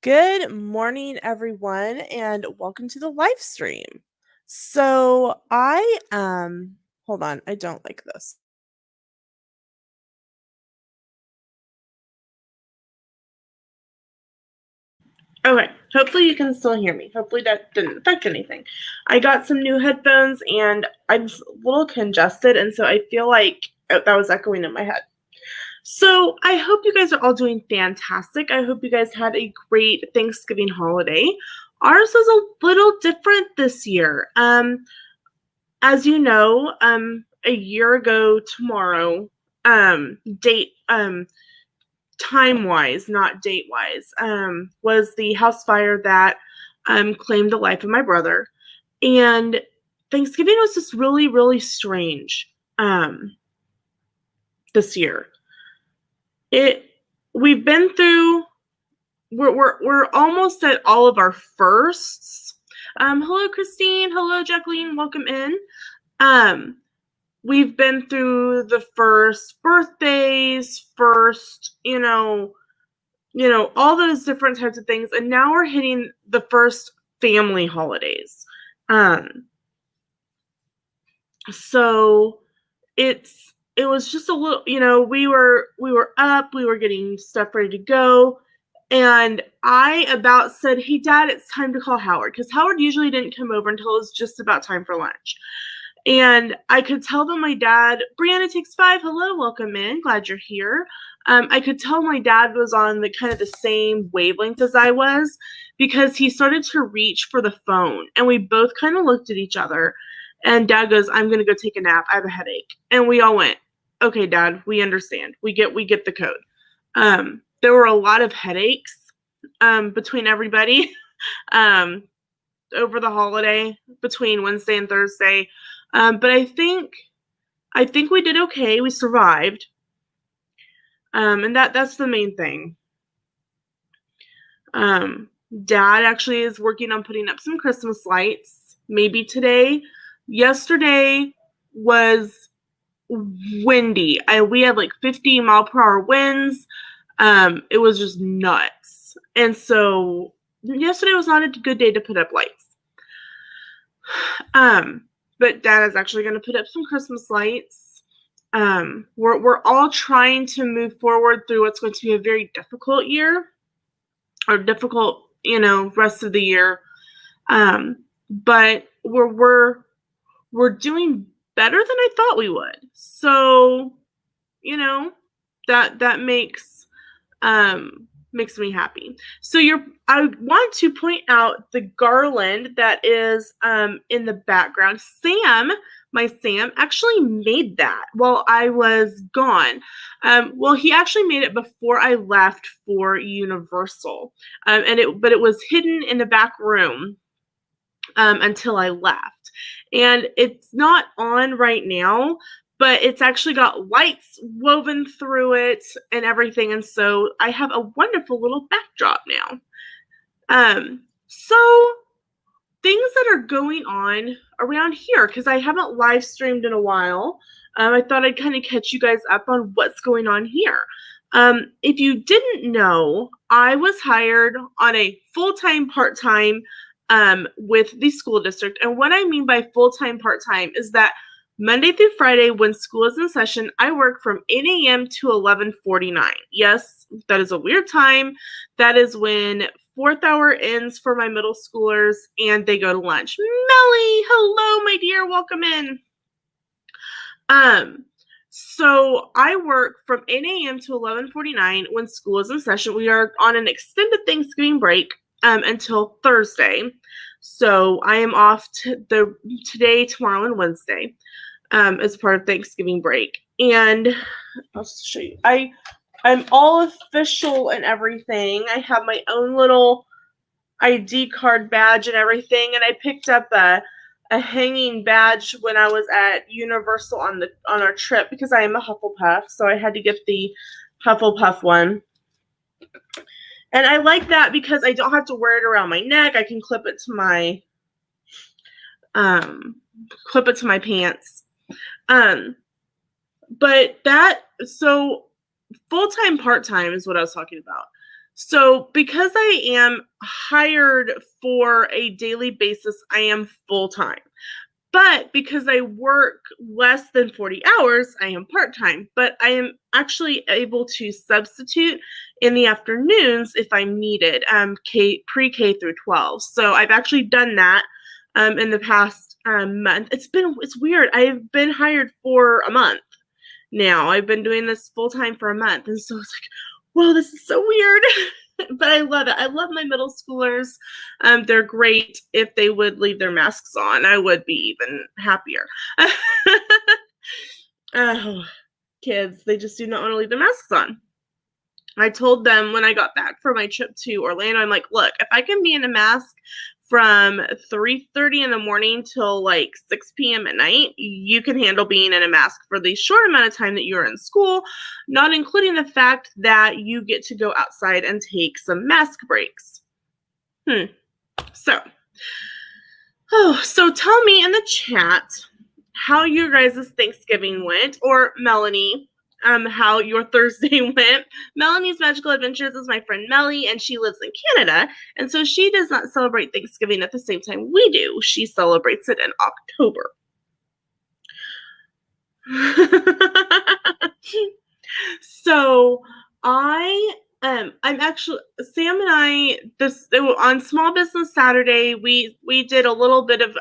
Good morning, everyone, and welcome to the live stream. So hold on, I don't like this. Okay, hopefully you can still hear me. Hopefully that didn't affect anything. I got some new headphones and I'm a little congested, and so I feel like that was echoing in my head. So I hope you guys are all doing fantastic. I hope you guys had a great Thanksgiving holiday. Ours was a little different this year. As you know, a year ago tomorrow, date time wise, not date wise, was the house fire that claimed the life of my brother. And Thanksgiving was just really, really strange this year. We've been through we're almost at all of our firsts. Hello, Christine. Hello, Jacqueline. Welcome in. We've been through the first birthdays, all those different types of things, and now we're hitting the first family holidays. So it was just a little, we were up, we were getting stuff ready to go, and I about said, "Hey, Dad, it's time to call Howard," because Howard usually didn't come over until it was just about time for lunch. And I could tell that my dad, Brianna takes 5, hello, welcome in, glad you're here. I could tell my dad was on the kind of the same wavelength as I was, because he started to reach for the phone, and we both kind of looked at each other, and Dad goes, "I'm going to go take a nap. I have a headache." And we all went, "Okay, Dad, we understand. We get the code." There were a lot of headaches between everybody over the holiday, between Wednesday and Thursday. But I think we did okay. We survived. And that's the main thing. Dad actually is working on putting up some Christmas lights, maybe today. Yesterday was windy. We had like 50-mile-per-hour winds. It was just nuts. And so yesterday was not a good day to put up lights. But Dad is actually going to put up some Christmas lights. We're all trying to move forward through what's going to be a very difficult year, or difficult, rest of the year. But we're doing better than I thought we would. So, that makes me happy. So I want to point out the garland that is in the background. My Sam actually made that while I was gone. Well, he actually made it before I left for Universal, but it was hidden in the back room until I left. And it's not on right now, but it's actually got lights woven through it and everything. And so I have a wonderful little backdrop now. So things that are going on around here, because I haven't live streamed in a while. I thought I'd kind of catch you guys up on what's going on here. If you didn't know, I was hired on a full-time, part-time with the school district. And what I mean by full-time, part-time is that Monday through Friday, when school is in session, I work from 8 a.m. to 11:49. Yes, that is a weird time. That is when 4th hour ends for my middle schoolers and they go to lunch. Melly, hello, my dear, welcome in. So I work from 8 a.m. to 11:49 when school is in session. We are on an extended Thanksgiving break until Thursday. So I am off today, tomorrow, and Wednesday as part of Thanksgiving break. And I'll show you. I'm all official and everything. I have my own little ID card badge and everything. And I picked up a hanging badge when I was at Universal on our trip, because I am a Hufflepuff. So I had to get the Hufflepuff one. And I like that because I don't have to wear it around my neck. I can clip it to my pants. But so full-time, part-time is what I was talking about. So because I am hired for a daily basis, I am full-time. But because I work less than 40 hours, I am part-time. But I am actually able to substitute in the afternoons if I'm needed, pre-K through 12. So I've actually done that in the past month. It's weird. I've been hired for a month now. I've been doing this full-time for a month. And so it's like, whoa, this is so weird. But I love it. I love my middle schoolers. They're great. If they would leave their masks on, I would be even happier. Oh, kids, they just do not want to leave their masks on. I told them when I got back from my trip to Orlando, I'm like, look, if I can be in a mask from 3:30 in the morning till like 6 p.m. at night, you can handle being in a mask for the short amount of time that you're in school, not including the fact that you get to go outside and take some mask breaks. So tell me in the chat how your guys' Thanksgiving went, or Melanie, how your Thursday went. Melanie's Magical Adventures is my friend Melly, and she lives in Canada, and so she does not celebrate Thanksgiving at the same time we do. She celebrates it in October. So I'm actually, Sam and I, on Small Business Saturday, we did a little bit of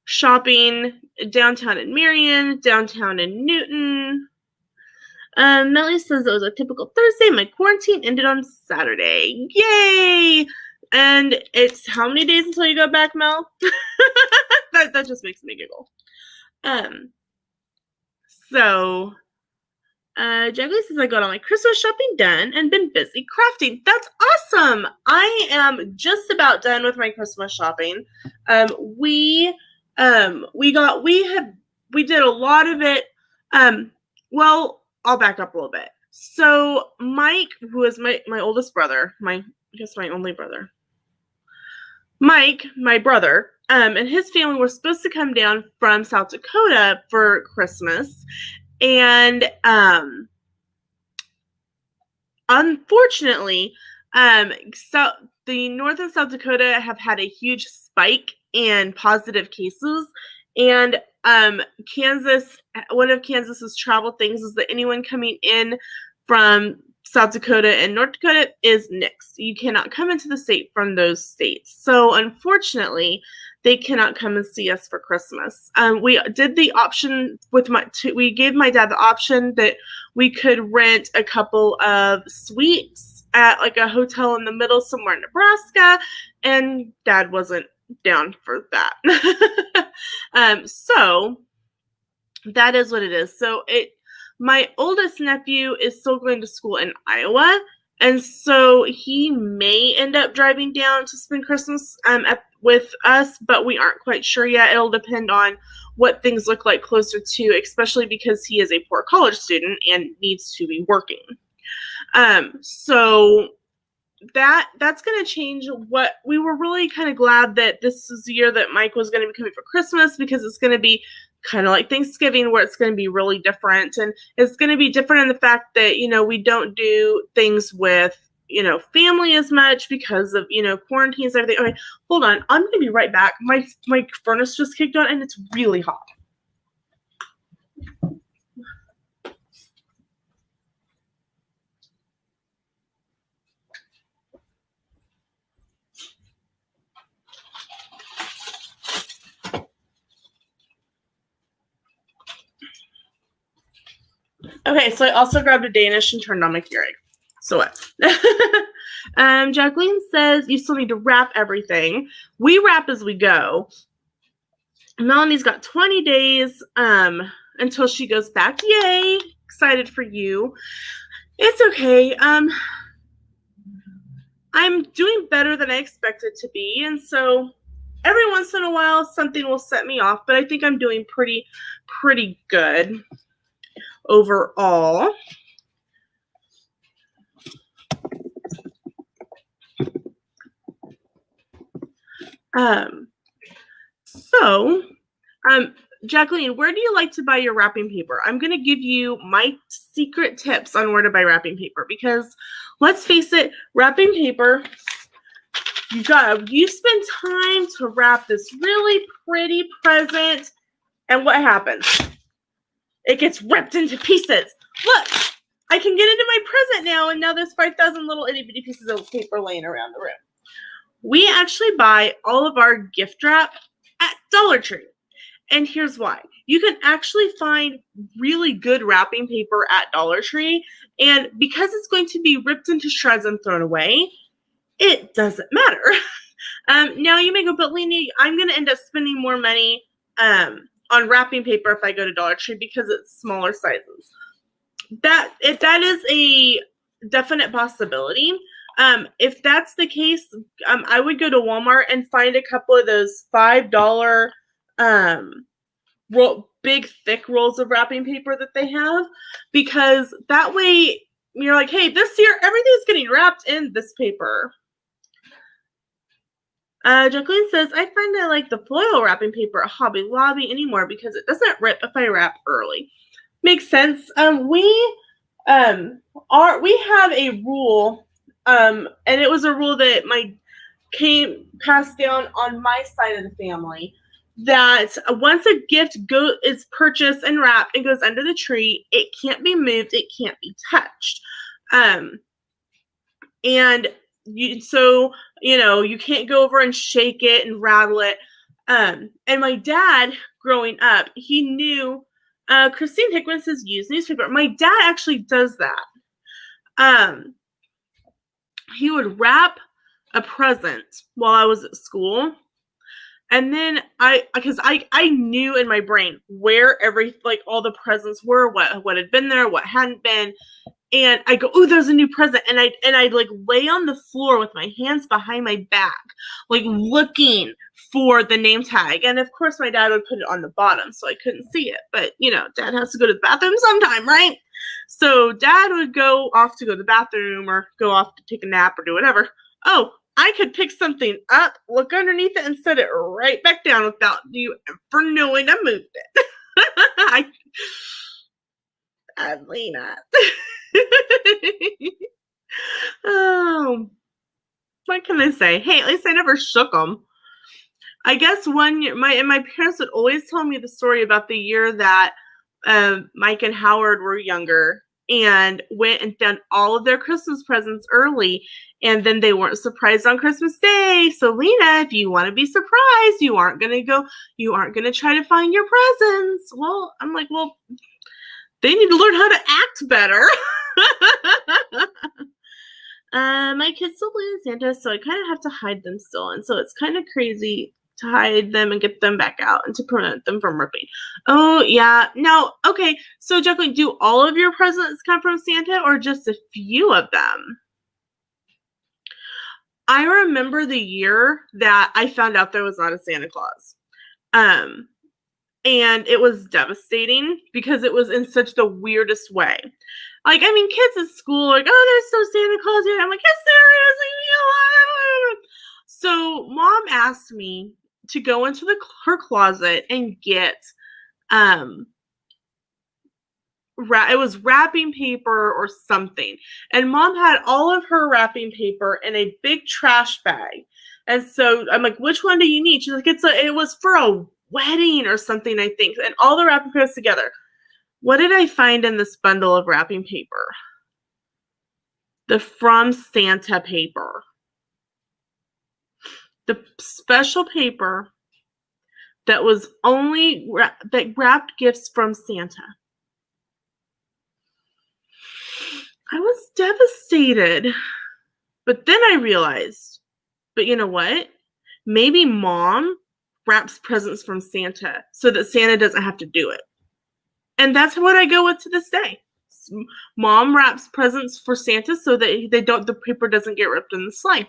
shopping downtown in Marion, downtown in Newton. Melly says it was a typical Thursday. My quarantine ended on Saturday. Yay! And it's how many days until you go back, Mel? that just makes me giggle. Juggly says I got all my Christmas shopping done and been busy crafting. That's awesome. I am just about done with my Christmas shopping. We did a lot of it. Well, I'll back up a little bit. So Mike, who is my oldest brother, my only brother, Mike, my brother, and his family were supposed to come down from South Dakota for Christmas. And unfortunately, so the North and South Dakota have had a huge spike in positive cases. And Kansas, one of Kansas's travel things is that anyone coming in from South Dakota and North Dakota is nixed. You cannot come into the state from those states. So unfortunately, they cannot come and see us for Christmas. We did the option we gave my dad the option that we could rent a couple of suites at like a hotel in the middle somewhere in Nebraska, and Dad wasn't down for that. So that is what it is. So my oldest nephew is still going to school in Iowa, and so he may end up driving down to spend Christmas with us, but we aren't quite sure yet. It'll depend on what things look like closer to, especially because he is a poor college student and needs to be working. So that's going to change what we were really kind of glad that this is the year that Mike was going to be coming for Christmas, because it's going to be kind of like Thanksgiving, where it's going to be really different. And it's going to be different in the fact that, we don't do things with, family as much because of, quarantines and everything. Okay, hold on. I'm going to be right back. My furnace just kicked on and it's really hot. Okay, so I also grabbed a Danish and turned on my Keurig. So what? Jacqueline says you still need to wrap everything. We wrap as we go. Melanie's got 20 days until she goes back. Yay! Excited for you. It's okay. I'm doing better than I expected to be, and so every once in a while something will set me off, but I think I'm doing pretty good overall. Jacqueline, where do you like to buy your wrapping paper? I'm going to give you my secret tips on where to buy wrapping paper, because let's face it, wrapping paper, you spend time to wrap this really pretty present, and what happens? It gets ripped into pieces. Look, I can get into my present now, and now there's 5,000 little itty bitty pieces of paper laying around the room. We actually buy all of our gift wrap at Dollar Tree. And here's why. You can actually find really good wrapping paper at Dollar Tree. And because it's going to be ripped into shreds and thrown away, it doesn't matter. Now you may go, but Lena, I'm going to end up spending more money on wrapping paper if I go to Dollar Tree because it's smaller sizes. That is a definite possibility. If that's the case, I would go to Walmart and find a couple of those $5 big thick rolls of wrapping paper that they have, because that way you're like, hey, this year everything's getting wrapped in this paper. Jacqueline says, I find I like the foil wrapping paper at Hobby Lobby anymore because it doesn't rip if I wrap early. Makes sense. We have a rule, and it was a rule that passed down on my side of the family, that once a gift is purchased and wrapped and goes under the tree, it can't be moved, it can't be touched. And you can't go over and shake it and rattle it. And my dad, growing up, he knew Christine Hickman says use newspaper. My dad actually does that. He would wrap a present while I was at school. And then because I knew in my brain where all the presents were, what had been there, what hadn't been. And I go, oh, there's a new present. And I'd like lay on the floor with my hands behind my back, like looking for the name tag. And of course my dad would put it on the bottom so I couldn't see it. But dad has to go to the bathroom sometime, right? So dad would go off to go to the bathroom or go off to take a nap or do whatever. Oh, I could pick something up, look underneath it, and set it right back down without you ever knowing I moved it. Lena. Oh, what can I say? Hey, at least I never shook them. I guess one year, my parents would always tell me the story about the year that Mike and Howard were younger and went and found all of their Christmas presents early, and then they weren't surprised on Christmas Day. So Lena, if you want to be surprised, you aren't going to try to find your presents. Well, I'm like, well, they need to learn how to act better. My kids still believe in Santa, so I kind of have to hide them still. And so it's kind of crazy to hide them and get them back out and to prevent them from ripping. Oh, yeah. Now, okay. So, Jacqueline, do all of your presents come from Santa or just a few of them? I remember the year that I found out there was not a Santa Claus. And it was devastating because it was in such the weirdest way. Like, I mean, kids at school are like, oh, there's no Santa Claus here. I'm like, yes, there is. So Mom asked me to go into her closet and get, it was wrapping paper or something. And Mom had all of her wrapping paper in a big trash bag. And so I'm like, which one do you need? She's like, it was for a wedding or something, I think. And all the wrapping papers together. What did I find in this bundle of wrapping paper? The From Santa paper. The special paper that was that wrapped gifts from Santa. I was devastated. But then I realized, but you know what? Maybe Mom wraps presents from Santa so that Santa doesn't have to do it. And that's what I go with to this day. Mom wraps presents for Santa so that the paper doesn't get ripped in the sleigh.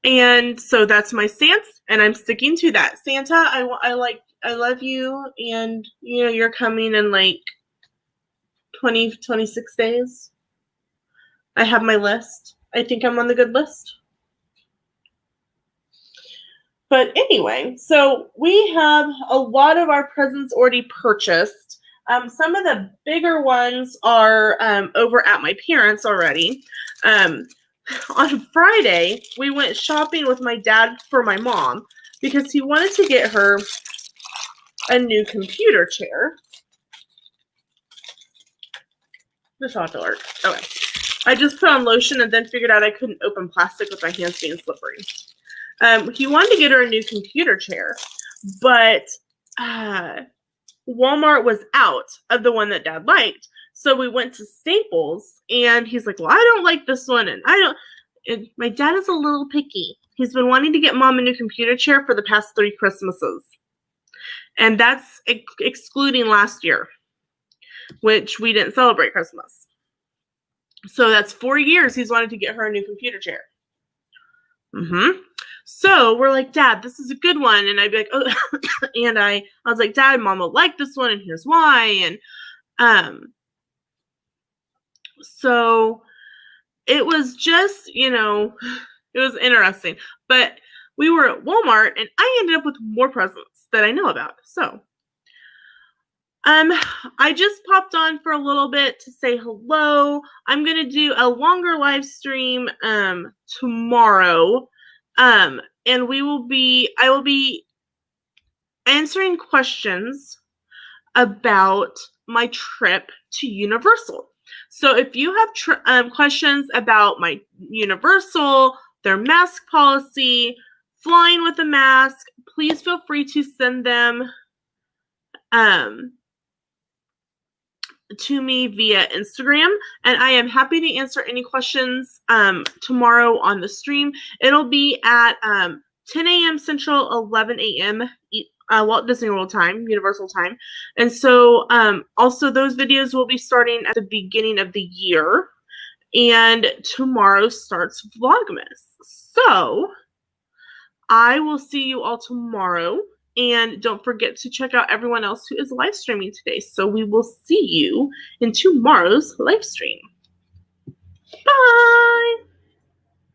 And so that's my stance, and I'm sticking to that. Santa, I love you, and you're coming in like 26 days. I have my list. I think I'm on the good list. But anyway, so we have a lot of our presents already purchased. Some of the bigger ones are over at my parents already. On Friday, we went shopping with my dad for my mom because he wanted to get her a new computer chair. The shot alert. Okay. I just put on lotion and then figured out I couldn't open plastic with my hands being slippery. He wanted to get her a new computer chair, but Walmart was out of the one that Dad liked. So we went to Staples, and he's like, well, I don't like this one, and I don't. And my dad is a little picky. He's been wanting to get Mom a new computer chair for the past 3 Christmases. And that's excluding last year, which we didn't celebrate Christmas. So that's 4 years he's wanted to get her a new computer chair. So we're like, Dad, this is a good one. And I'd be like, oh, and I was like, Dad, Mom will like this one, and here's why. And so it was just, it was interesting. But we were at Walmart, and I ended up with more presents that I know about. So I just popped on for a little bit to say hello. I'm going to do a longer live stream tomorrow. And I will be answering questions about my trip to Universal. So if you have questions about my Universal, their mask policy, flying with a mask, please feel free to send them to me via Instagram, and I am happy to answer any questions tomorrow on the stream. It'll be at 10 a.m. Central, 11 a.m. Walt Disney World time, Universal time. And so also those videos will be starting at the beginning of the year, and tomorrow starts Vlogmas. So I will see you all tomorrow. And don't forget to check out everyone else who is live streaming today. So we will see you in tomorrow's live stream. Bye!